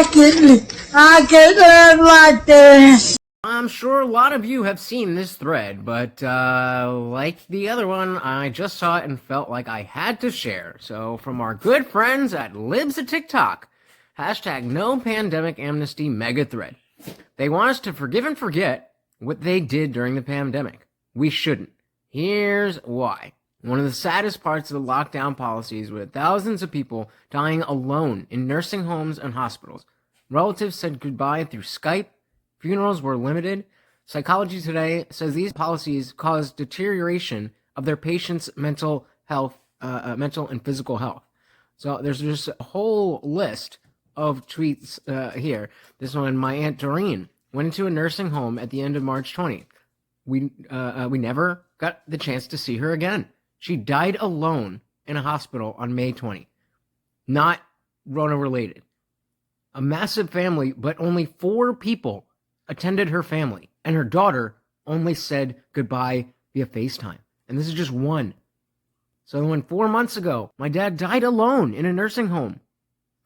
I can live like this. I'm sure a lot of you have seen this thread, but like the other one, I just saw it and felt like I had to share. So from our good friends at Libs of TikTok, hashtag no pandemic amnesty mega thread. They want us to forgive and forget what they did during the pandemic. We shouldn't. Here's why. One of the saddest parts of the lockdown policies was thousands of people dying alone in nursing homes and hospitals. Relatives said goodbye through Skype. Funerals were limited. Psychology Today says these policies caused deterioration of their patients' mental and physical health. So there's just a whole list of tweets here. This one, my Aunt Doreen went into a nursing home at the end of March 20th. We never got the chance to see her again. She died alone in a hospital on May 20. Not Rona related. A massive family, but only 4 people attended her family, and her daughter only said goodbye via FaceTime. And this is just one. So when 4 months ago, my dad died alone in a nursing home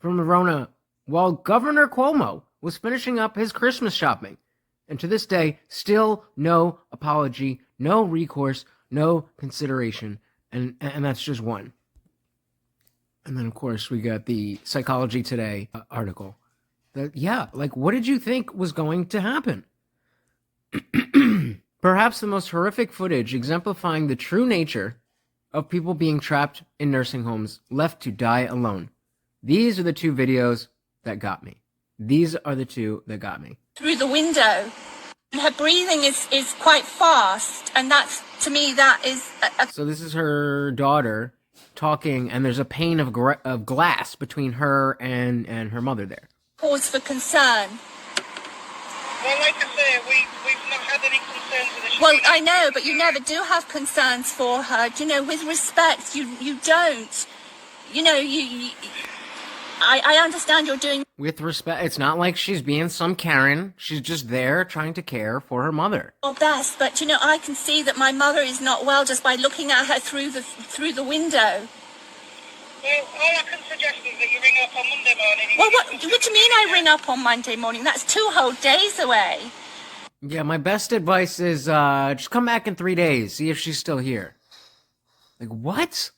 from the Rona while Governor Cuomo was finishing up his Christmas shopping. And to this day, still no apology, no recourse, no consideration. And that's just one. And then, of course, we got the Psychology Today article. What did you think was going to happen? Perhaps the most horrific footage exemplifying the true nature of people being trapped in nursing homes, left to die alone. These are the 2 videos that got me. Through the window. Her breathing is quite fast, and that's, to me, that is... So this is her daughter talking, and there's a pane of glass between her and her mother there. Cause for concern. Well, like I say, we've not had any concerns with her. Well, I know, but you never do have concerns for her. You know, with respect, you don't. You know, I understand you're doing... With respect, it's not like she's being some Karen. She's just there trying to care for her mother. your best, but you know, I can see that my mother is not well just by looking at her through the window. Well, all I can suggest is that you ring up on Monday morning. Well, what do you mean I ring up on Monday morning? That's 2 whole days away. Yeah, my best advice is just come back in 3 days, see if she's still here. Like, what?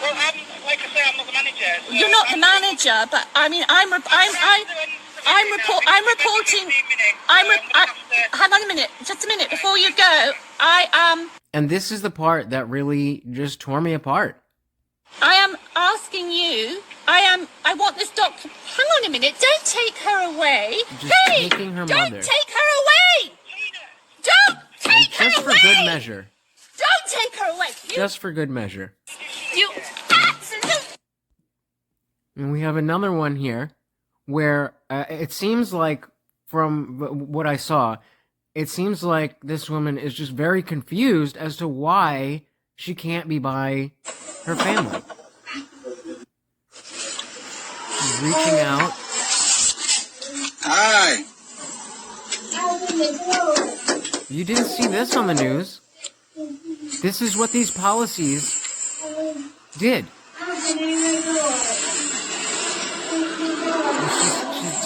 Well, like I say, I'm not the manager. So You're not the manager, but I mean, I'm reporting. Hang on a minute, just a minute before you go. I am. And this is the part that really just tore me apart. I am asking you. I want this doctor. Hang on a minute. Don't take her away. Just hey! taking her Don't mother. take her away. Don't take her away. Just for good measure. Don't take her away. Just for good measure. You absolute. And we have another one here where it seems like, from what I saw, it seems like this woman is just very confused as to why she can't be by her family. She's reaching out. Hi. You didn't see this on the news. This is what these policies did.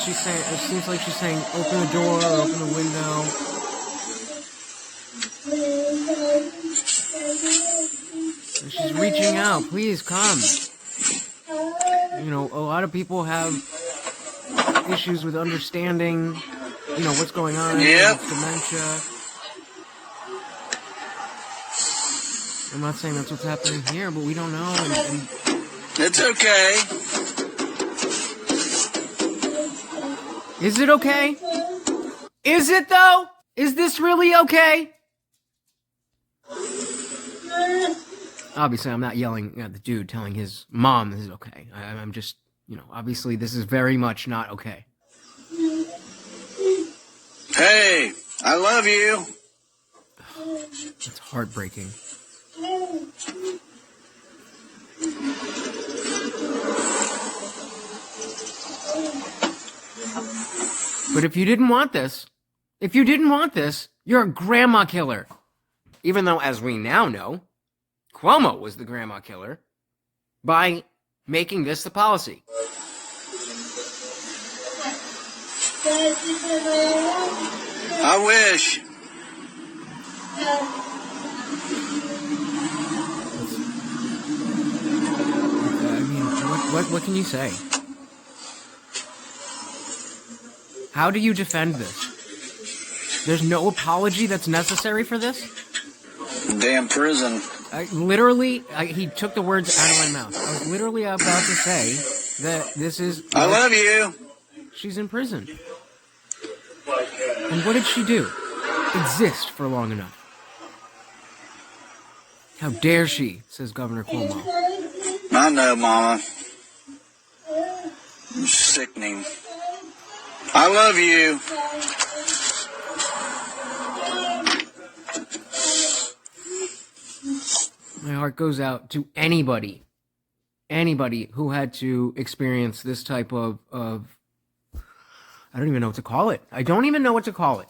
She's saying, it seems like she's saying, open the door or open the window. And she's reaching out, please come. You know, a lot of people have issues with understanding, you know, what's going on, Yep. dementia. I'm not saying that's what's happening here, but we don't know. And It's okay. is it okay? Is it though? Is this really okay? Obviously, I'm not yelling at the dude telling his mom this is okay. I'm just, you know, obviously this is very much not okay. Hey, I love you. It's heartbreaking. But if you didn't want this, you're a grandma killer. Even though, as we now know, Cuomo was the grandma killer by making this the policy. I wish. I mean, what can you say? How do you defend this? There's no apology that's necessary for this? Damn prison. He took the words out of my mouth. I was literally about to say that this is... I love you. She's in prison. And what did she do? Exist for long enough. How dare she, says Governor Cuomo. I know, Mama. It's sickening. I love you. My heart goes out to anybody who had to experience this type of I don't even know what to call it. I don't even know what to call it.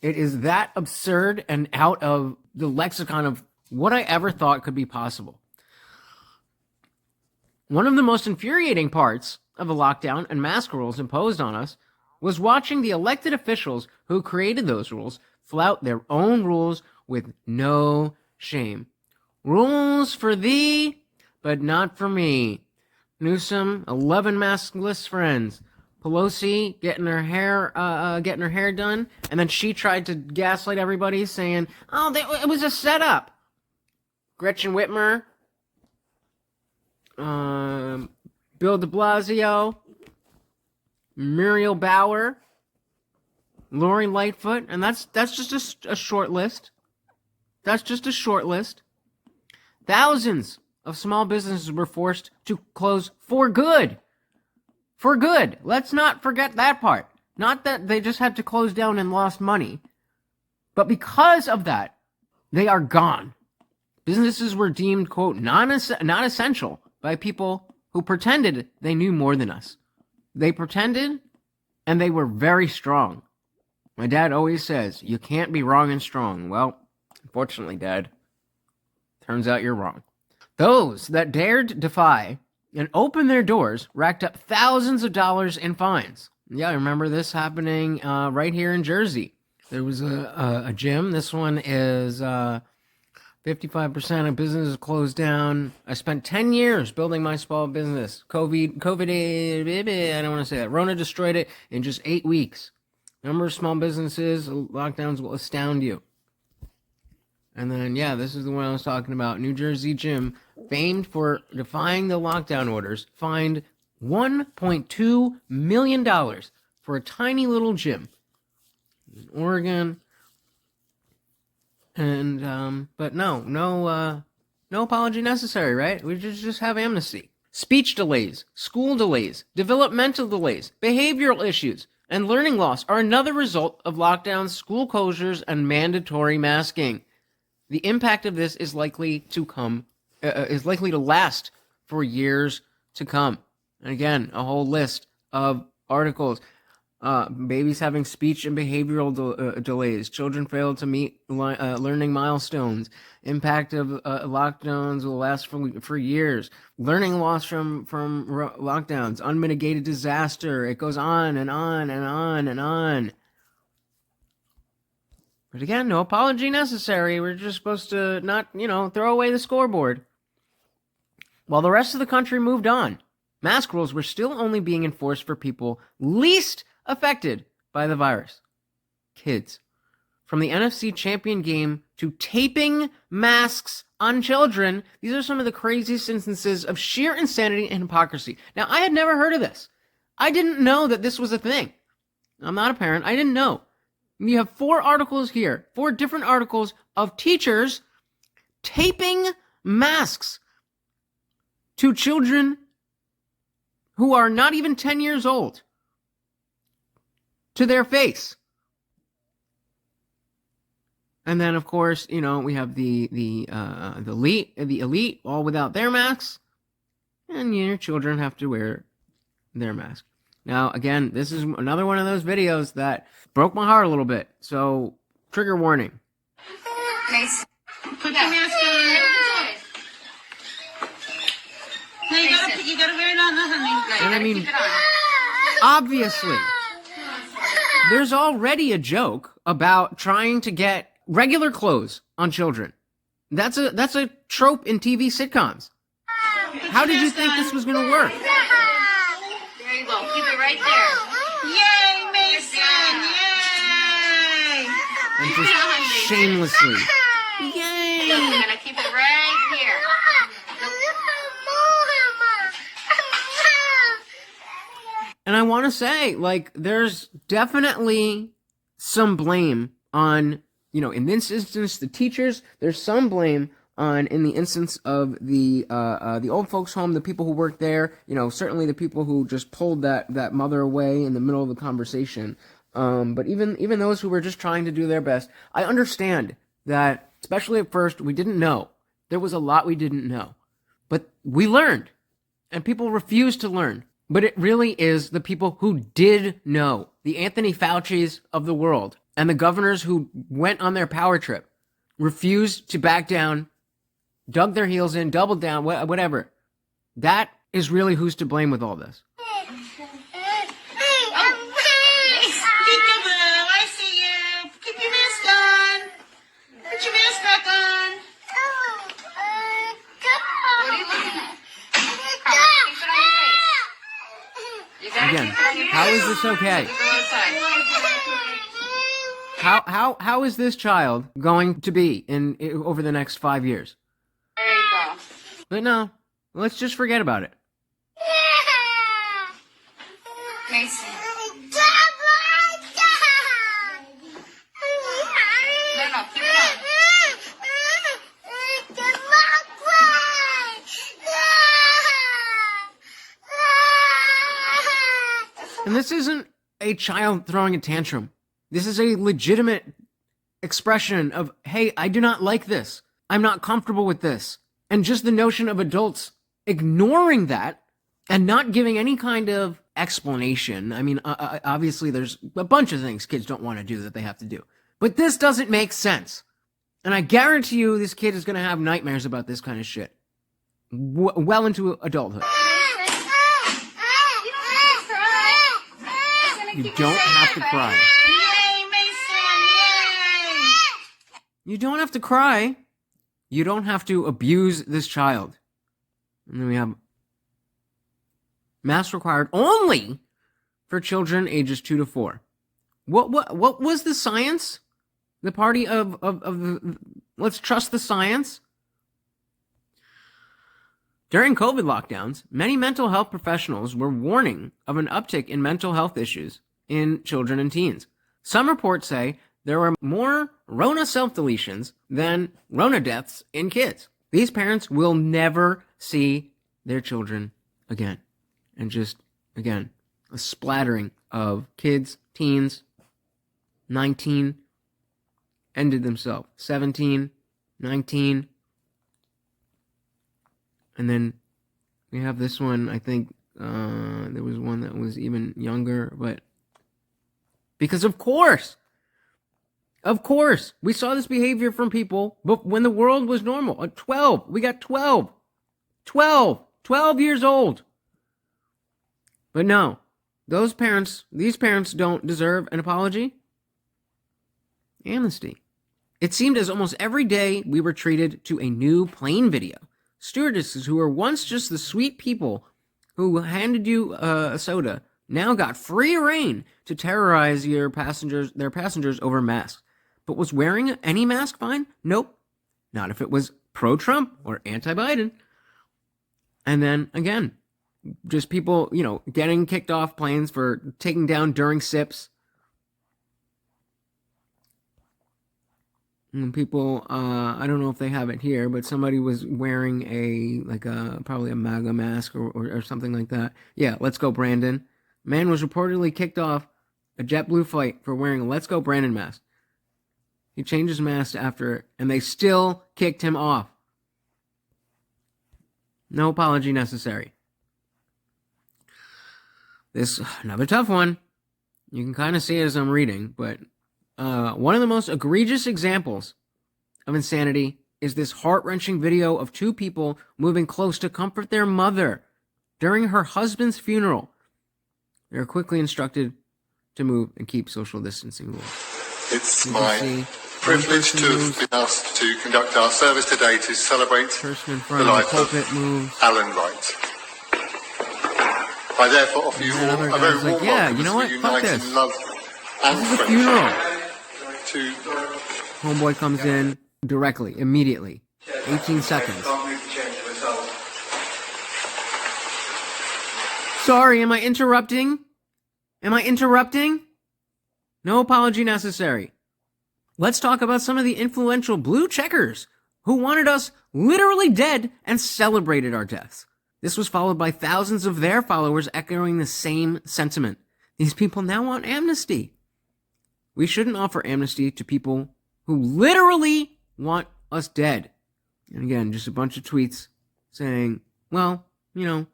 It is that absurd and out of the lexicon of what I ever thought could be possible. One of the most infuriating parts of the lockdown and mask rules imposed on us was watching the elected officials who created those rules flout their own rules with no shame. Rules for thee, but not for me. Newsom, 11 maskless friends. Pelosi getting her hair done, and then she tried to gaslight everybody, saying, "Oh, it was a setup." Gretchen Whitmer, Bill De Blasio, Muriel Bauer, Lori Lightfoot, and that's just a short list. That's just a short list. Thousands of small businesses were forced to close for good. For good. Let's not forget that part. Not that they just had to close down and lost money, but because of that, they are gone. Businesses were deemed, quote, not essential by people who pretended they knew more than us. They pretended, and they were very strong. My dad always says, you can't be wrong and strong. Well, unfortunately, Dad, turns out you're wrong. Those that dared defy and open their doors racked up thousands of dollars in fines. Yeah, I remember this happening right here in Jersey. There was a gym. This one is 55% of businesses closed down. I spent 10 years building my small business. COVID, I don't want to say that. Rona destroyed it in just 8 weeks. Number of small businesses, lockdowns will astound you. And then, yeah, this is the one I was talking about. New Jersey gym, famed for defying the lockdown orders, fined $1.2 million for a tiny little gym in Oregon. And, but no apology necessary, right? We just have amnesty. Speech delays, school delays, developmental delays, behavioral issues, and learning loss are another result of lockdowns, school closures, and mandatory masking. The impact of this is likely to last for years to come. And again, a whole list of articles. Babies having speech and behavioral delays. Children fail to meet learning milestones. Impact of lockdowns will last for years. Learning loss from lockdowns. Unmitigated disaster. It goes on and on and on and on. But again, no apology necessary. We're just supposed to not, throw away the scoreboard. While the rest of the country moved on, mask rules were still only being enforced for people least affected by the virus. Kids. From the NFC champion game to taping masks on children, these are some of the craziest instances of sheer insanity and hypocrisy. Now, I had never heard of this. I didn't know that this was a thing. I'm not a parent. I didn't know. You have 4 articles here, 4 different articles of teachers taping masks to children who are not even 10 years old to their face. And then, of course, we have the elite all without their masks, and your children have to wear their mask. Now, again, this is another one of those videos that broke my heart a little bit. So, trigger warning. Nice. Put your mask on. No, you gotta wear it on, honey. And I mean, obviously, there's already a joke about trying to get regular clothes on children. That's a trope in TV sitcoms. How did you think this was going to work? There you go. Keep it right there. Yay, Mason! Yay! And just shamelessly. Yay! You're gonna keep it right here. And I want to say, like, there's definitely some blame on, in this instance, the teachers. There's some blame on, in the instance of the old folks home, the people who work there, certainly the people who just pulled that mother away in the middle of the conversation. But even those who were just trying to do their best, I understand that, especially at first, we didn't know. There was a lot we didn't know. But we learned. And people refused to learn. But it really is the people who did know, the Anthony Fauci's of the world, and the governors who went on their power trip, refused to back down, dug their heels in, doubled down, whatever. That is really who's to blame with all this. Peekaboo, I see you. Keep your mask on. Put your mask back on. What are you looking at? Keep it on your face. You gotta Again, keep it on your how face. is this okay? You go outside. How is this child going to be in over the next 5 years? There you go. But no, let's just forget about it. Mason. No, keep it on. And this isn't a child throwing a tantrum. This is a legitimate expression of, hey, I do not like this. I'm not comfortable with this. And just the notion of adults ignoring that and not giving any kind of explanation. I mean, obviously there's a bunch of things kids don't want to do that they have to do. But this doesn't make sense. And I guarantee you this kid is going to have nightmares about this kind of shit. Well into adulthood. You don't have to cry. Yay, Mason! Yay! You don't have to cry. You don't have to abuse this child. And then we have masks required only for children ages 2 to 4. What was the science? The party of let's trust the science. During COVID lockdowns, many mental health professionals were warning of an uptick in mental health issues in children and teens. Some reports say there were more Rona self-deletions than Rona deaths in kids. These parents will never see their children again. And just, again, a splattering of kids, teens, 19, ended themselves, 17, 19, and then we have this one, I think, there was one that was even younger, but because of course, we saw this behavior from people, but when the world was normal, at 12, we got 12 years old. But no, these parents don't deserve an apology. aMnEsTy. It seemed as almost every day we were treated to a new plane video. Stewardesses who were once just the sweet people who handed you a soda now got free reign to terrorize their passengers over masks. But was wearing any mask fine? Nope. Not if it was pro-Trump or anti-Biden. And then, again, just people, getting kicked off planes for taking down during sips. And people, I don't know if they have it here, but somebody was wearing probably a MAGA mask or something like that. Yeah, Let's Go Brandon. Man was reportedly kicked off a JetBlue flight for wearing a Let's Go Brandon mask. He changed his mask after, and they still kicked him off. No apology necessary. This, another tough one. You can kind of see it as I'm reading, but one of the most egregious examples of insanity is this heart-wrenching video of two people moving close to comfort their mother during her husband's funeral. They are quickly instructed to move and keep social distancing rules. It's You can my see privilege one to person have moves, been asked to conduct our service today to celebrate person in the front of the life pulpit of moves. Alan Wright. I therefore offer you And all other a very guy's warm like, yeah, welcome you know as we what? Fuck unite this. in love and This is a friendship funeral. to Homeboy comes in directly, immediately. 18 seconds. Sorry, am I interrupting? Am I interrupting? No apology necessary. Let's talk about some of the influential blue checkers who wanted us literally dead and celebrated our deaths. This was followed by thousands of their followers echoing the same sentiment. These people now want amnesty. We shouldn't offer amnesty to people who literally want us dead. And again, just a bunch of tweets saying, well, you know,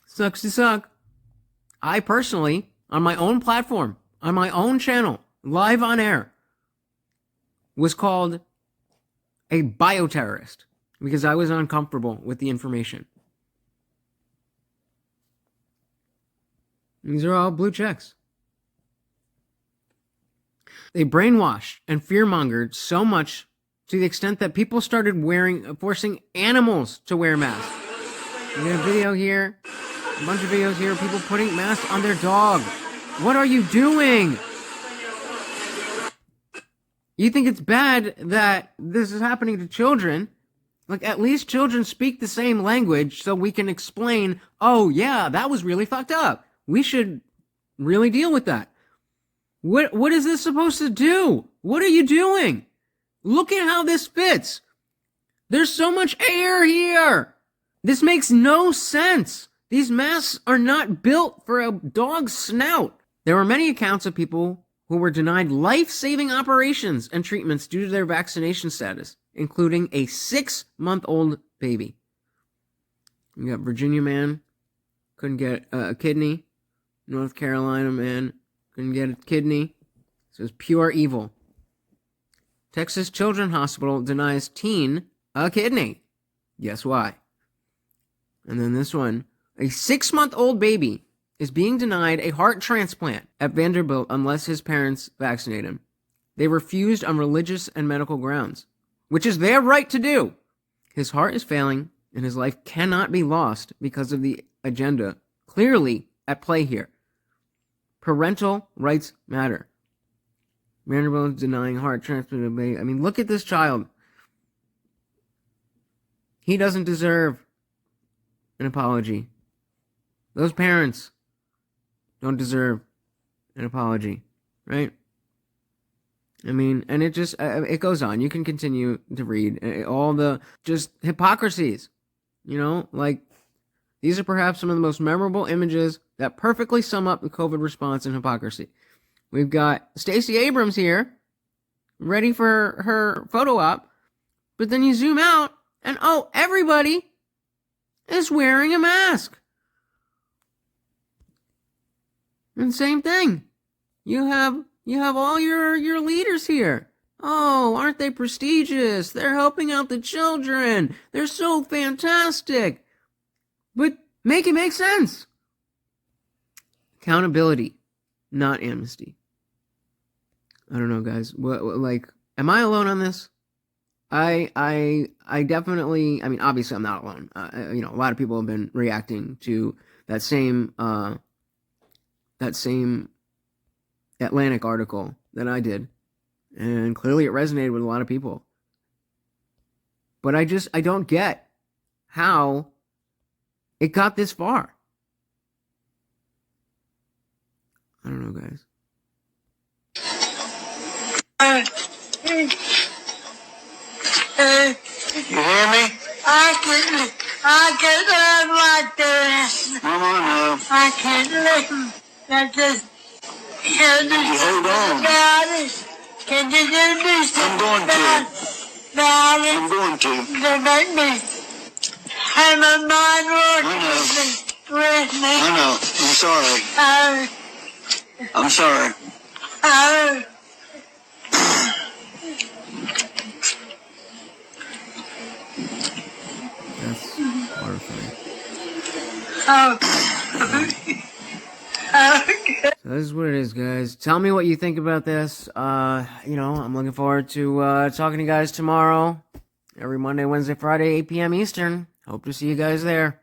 sucks to suck. I personally, on my own platform, on my own channel, live on air, was called a bioterrorist because I was uncomfortable with the information. These are all blue checks. They brainwashed and fearmongered so much to the extent that people started forcing animals to wear masks. We got a video here, a bunch of videos here, people putting masks on their dog. What are you doing? You think it's bad that this is happening to children? Like, at least children speak the same language so we can explain, oh yeah, that was really fucked up. We should really deal with that. What is this supposed to do? What are you doing? Look at how this fits. There's so much air here. This makes no sense. These masks are not built for a dog's snout. There were many accounts of people who were denied life-saving operations and treatments due to their vaccination status, including a 6-month-old baby. You got Virginia man, couldn't get a kidney. North Carolina man, couldn't get a kidney. So it's pure evil. Texas Children's Hospital denies teen a kidney. Guess why? And then this one, a 6-month-old baby is being denied a heart transplant at Vanderbilt unless his parents vaccinate him. They refused on religious and medical grounds, which is their right to do. His heart is failing, and his life cannot be lost because of the agenda clearly at play here. Parental rights matter. Vanderbilt is denying heart transplant to baby. I mean, look at this child. He doesn't deserve an apology. Those parents don't deserve an apology, right? I mean, and it goes on. You can continue to read all the just hypocrisies, you know, like these are perhaps some of the most memorable images that perfectly sum up the COVID response and hypocrisy. We've got Stacey Abrams here, ready for her photo op, but then you zoom out and oh, everybody is wearing a mask. And same thing. You have all your leaders here. Oh, aren't they prestigious? They're helping out the children. They're so fantastic. But make it make sense. Accountability, not amnesty. I don't know, guys. What like, am I alone on this? I definitely. I mean, obviously, I'm not alone. You know, a lot of people have been reacting to that same Atlantic article that I did, and clearly it resonated with a lot of people. But I don't get how it got this far. I don't know, guys. You hear me? I can't live like this. Mama, no. I can't live like this. Hold on. Daddy, can you do this? I'm going to. Daddy, I'm going to. they make me have my mind working with me. I know. I'm sorry. I'm sorry. That's horrifying. Okay. So this is what it is, guys. Tell me what you think about this. I'm looking forward to talking to you guys tomorrow. Every Monday, Wednesday, Friday, 8 p.m. Eastern. Hope to see you guys there.